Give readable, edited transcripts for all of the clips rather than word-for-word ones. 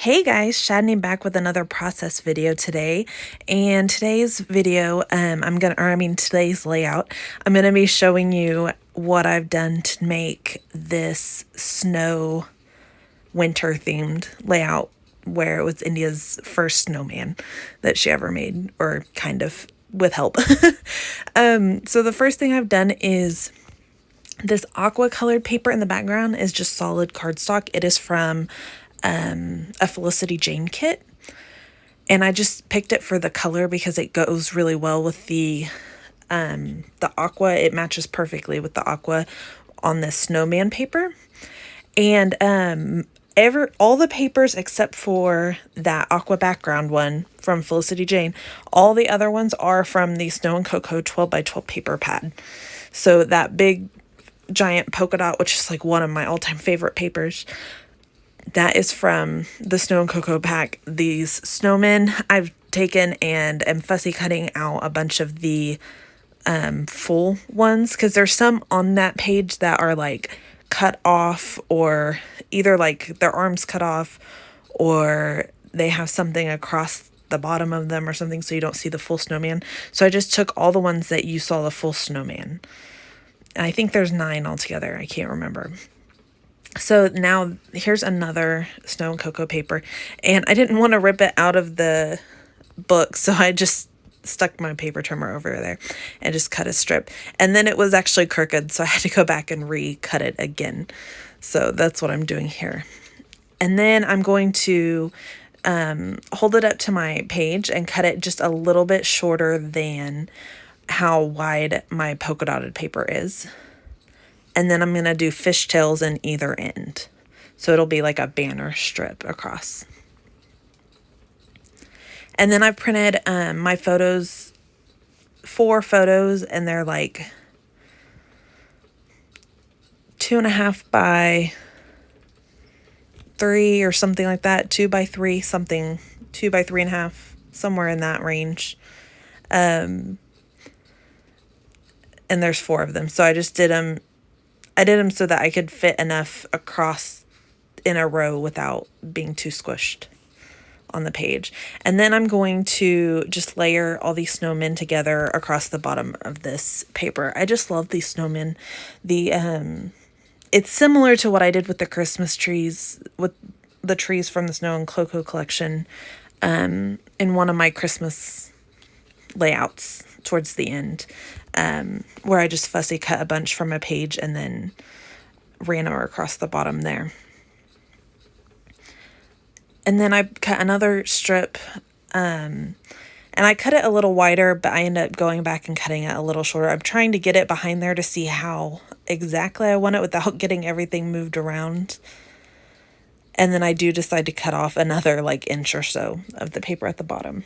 Hey guys, Shadney back with another process video today. And today's video, today's layout, I'm gonna be showing you what I've done to make this snow winter themed layout where it was India's first snowman that she ever made, or kind of with help. So the first thing I've done is this aqua colored paper in the background is just solid cardstock. It is from a Felicity Jane kit, and I just picked it for the color because it goes really well with the aqua. It matches perfectly with the aqua on this snowman paper. And all the papers except for that aqua background one from Felicity Jane, all the other ones are from the Snow and Cocoa 12 by 12 paper pad. So that big giant polka dot, which is like one of my all-time favorite papers, that is from the Snow and Cocoa pack. These snowmen I've taken and am fussy cutting out a bunch of the full ones, because there's some on that page that are like cut off, or either like their arms cut off, or they have something across the bottom of them or something, so you don't see the full snowman. So I just took all the ones that you saw the full snowman. And I think there's 9 altogether. I can't remember. So now here's another Snow and Cocoa paper, and I didn't want to rip it out of the book, so I just stuck my paper trimmer over there and just cut a strip. And then it was actually crooked, so I had to go back and recut it again. So that's what I'm doing here. And then I'm going to hold it up to my page and cut it just a little bit shorter than how wide my polka dotted paper is. And then I'm going to do fishtails in either end. So it'll be like a banner strip across. And then I printed my photos, 4 photos, and they're like 2.5 by 3 or something like that. 2 by 3, something, 2 by 3.5, somewhere in that range. And there's 4 of them. So I just did them. I did them so that I could fit enough across in a row without being too squished on the page. And then I'm going to just layer all these snowmen together across the bottom of this paper. I just love these snowmen. It's similar to what I did with the Christmas trees, with the trees from the Snow and Cocoa collection, in one of my Christmas layouts towards the end, where I just fussy cut a bunch from a page and then ran over across the bottom there. And then I cut another strip, and I cut it a little wider, but I ended up going back and cutting it a little shorter. I'm trying to get it behind there to see how exactly I want it without getting everything moved around. And then I do decide to cut off another like inch or so of the paper at the bottom.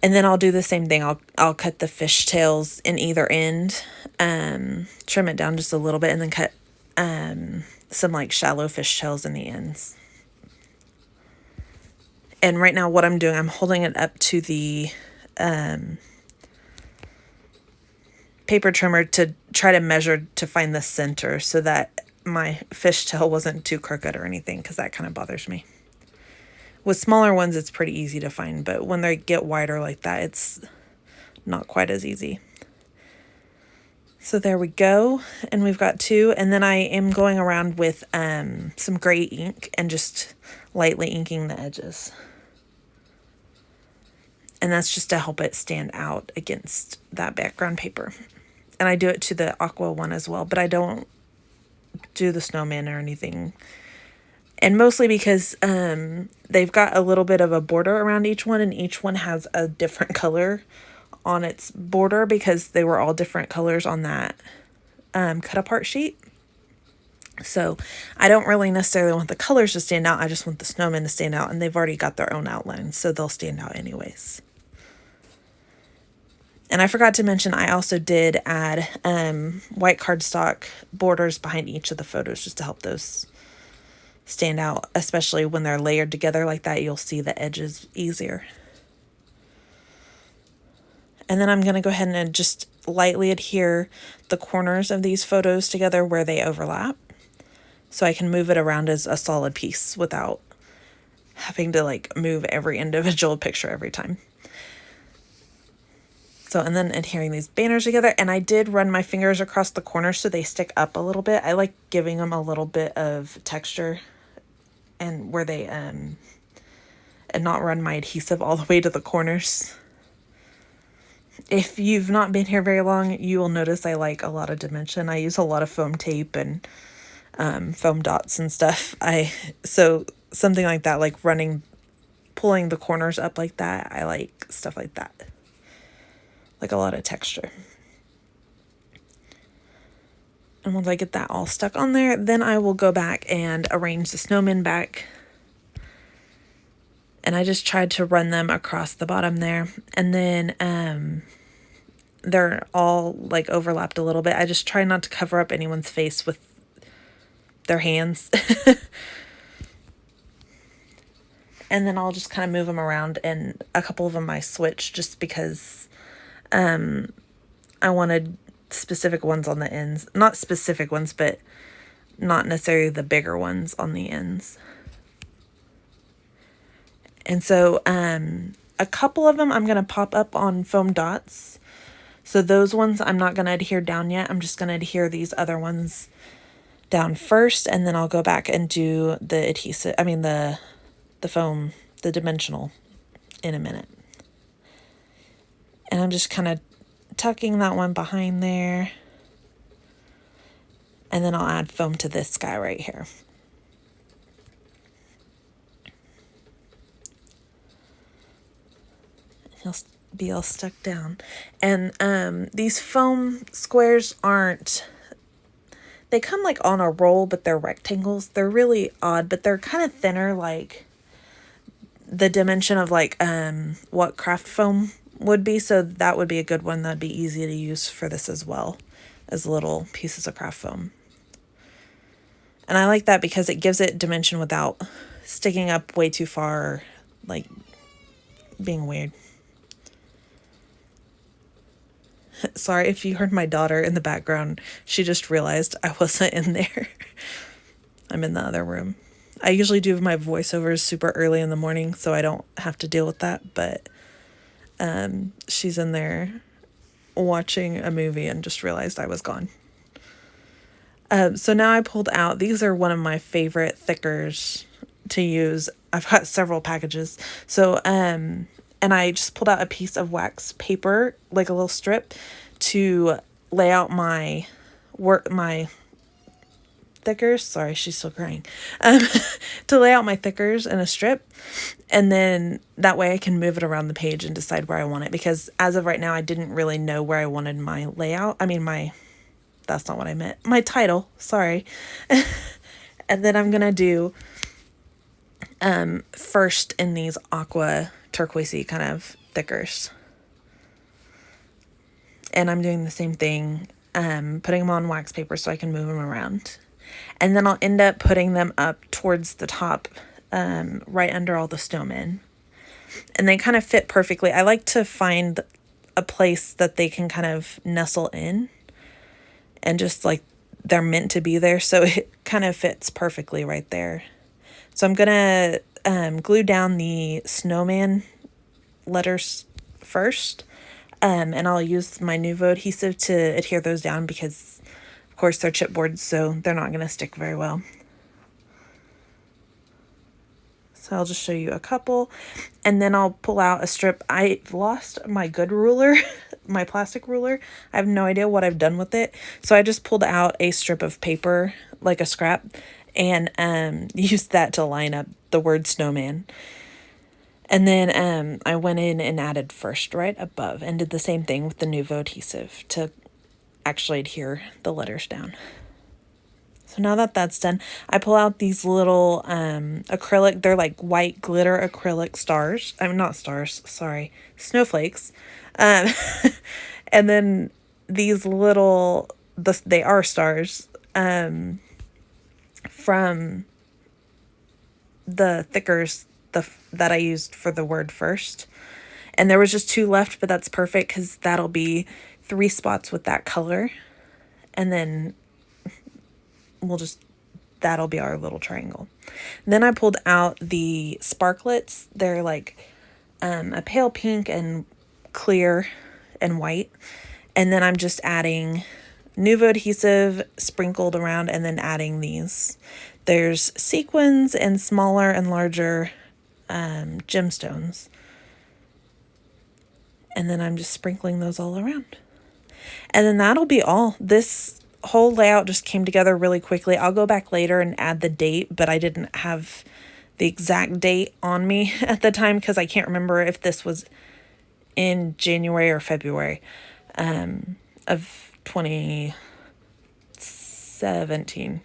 And then I'll do the same thing. I'll cut the fishtails in either end, trim it down just a little bit, and then cut some like shallow fishtails in the ends. And right now what I'm doing, I'm holding it up to the paper trimmer to try to measure to find the center so that my fishtail wasn't too crooked or anything, because that kind of bothers me. With smaller ones, it's pretty easy to find, but when they get wider like that, it's not quite as easy. So there we go, and we've got 2, and then I am going around with some gray ink and just lightly inking the edges. And that's just to help it stand out against that background paper. And I do it to the aqua one as well, but I don't do the snowman or anything. And mostly because they've got a little bit of a border around each one, and each one has a different color on its border because they were all different colors on that cut apart sheet. So I don't really necessarily want the colors to stand out. I just want the snowmen to stand out, and they've already got their own outline, so they'll stand out anyways. And I forgot to mention, I also did add white cardstock borders behind each of the photos just to help those stand out, especially when they're layered together like that. You'll see the edges easier. And then I'm going to go ahead and just lightly adhere the corners of these photos together where they overlap. so I can move it around as a solid piece without having to like move every individual picture every time. So, and then adhering these banners together, and I did run my fingers across the corners so they stick up a little bit. I like giving them a little bit of texture and where they, and not run my adhesive all the way to the corners. If you've not been here very long, you will notice I like a lot of dimension. I use a lot of foam tape and foam dots and stuff. So something like that, like pulling the corners up like that, I like stuff like that. Like a lot of texture. And once I get that all stuck on there, then I will go back and arrange the snowmen back. And I just tried to run them across the bottom there. And then they're all like overlapped a little bit. I just try not to cover up anyone's face with their hands. And then I'll just kind of move them around, and a couple of them I switch just because I wanted specific ones on the ends. Not specific ones, but not necessarily the bigger ones on the ends. And so a couple of them I'm going to pop up on foam dots. So those ones I'm not going to adhere down yet. I'm just going to adhere these other ones down first, and then I'll go back and do the adhesive, the foam, the dimensional in a minute. And I'm just kind of tucking that one behind there. And then I'll add foam to this guy right here. He'll be all stuck down. And these foam squares they come like on a roll, but they're rectangles. They're really odd, but they're kind of thinner, like the dimension of like what craft foam would be. So that would be a good one. That'd be easy to use for this as well, as little pieces of craft foam. And I like that because it gives it dimension without sticking up way too far or like being weird. Sorry if you heard my daughter in the background. She just realized I wasn't in there. I'm in the other room. I usually do my voiceovers super early in the morning, so I don't have to deal with that. But she's in there watching a movie and just realized I was gone. So now I pulled out, these are one of my favorite thickers to use. I've got several packages. So, and I just pulled out a piece of wax paper, like a little strip, to lay out my thickers. Sorry, she's still crying. To lay out my thickers in a strip. And then that way I can move it around the page and decide where I want it. Because as of right now, I didn't really know where I wanted my layout. That's not what I meant. My title, sorry. And then I'm going to do first in these aqua turquoisey kind of thickers. And I'm doing the same thing, putting them on wax paper so I can move them around. And then I'll end up putting them up towards the top, right under all the snowmen. And they kind of fit perfectly. I like to find a place that they can kind of nestle in. And just like they're meant to be there. So it kind of fits perfectly right there. So I'm going to glue down the snowman letters first. And I'll use my Nuvo adhesive to adhere those down because, of course, they're chipboard, so they're not going to stick very well. So I'll just show you a couple. And then I'll pull out a strip. I lost my good ruler, my plastic ruler. I have no idea what I've done with it. So I just pulled out a strip of paper, like a scrap, and used that to line up the word snowman. And then I went in and added first right above and did the same thing with the Nuvo adhesive to actually adhere the letters down. So now that that's done, I pull out these little acrylic, they're like white glitter acrylic stars. Not stars, sorry, snowflakes. And then these little, they are stars from the thickers that I used for the word first. And there was just 2 left, but that's perfect because that'll be 3 spots with that color. And then that'll be our little triangle. Then I pulled out the sparklets. They're like a pale pink and clear and white. And then I'm just adding Nuvo adhesive sprinkled around and then adding these. There's sequins and smaller and larger gemstones. And then I'm just sprinkling those all around. And then that'll be all. This whole layout just came together really quickly. I'll go back later and add the date, but I didn't have the exact date on me at the time because I can't remember if this was in January or February of 2017.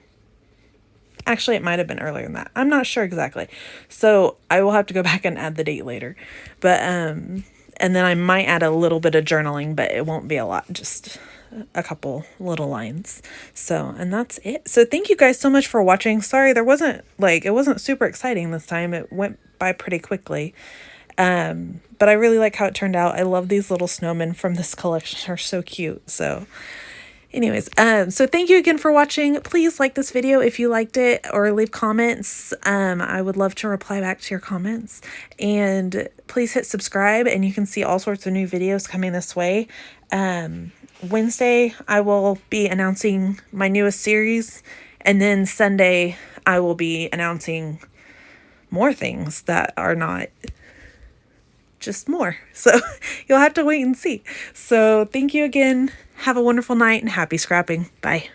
Actually, it might have been earlier than that. I'm not sure exactly. So I will have to go back and add the date later. But, and then I might add a little bit of journaling, but it won't be a lot, just a couple little lines. So, and that's it. So thank you guys so much for watching. Sorry, it wasn't super exciting this time. It went by pretty quickly. But I really like how it turned out. I love these little snowmen from this collection. They're so cute. So anyways, so thank you again for watching. Please like this video if you liked it, or leave comments. I would love to reply back to your comments. And please hit subscribe, and you can see all sorts of new videos coming this way. Wednesday, I will be announcing my newest series, and then Sunday, I will be announcing more things that are not just more. So you'll have to wait and see. So thank you again. Have a wonderful night and happy scrapping. Bye.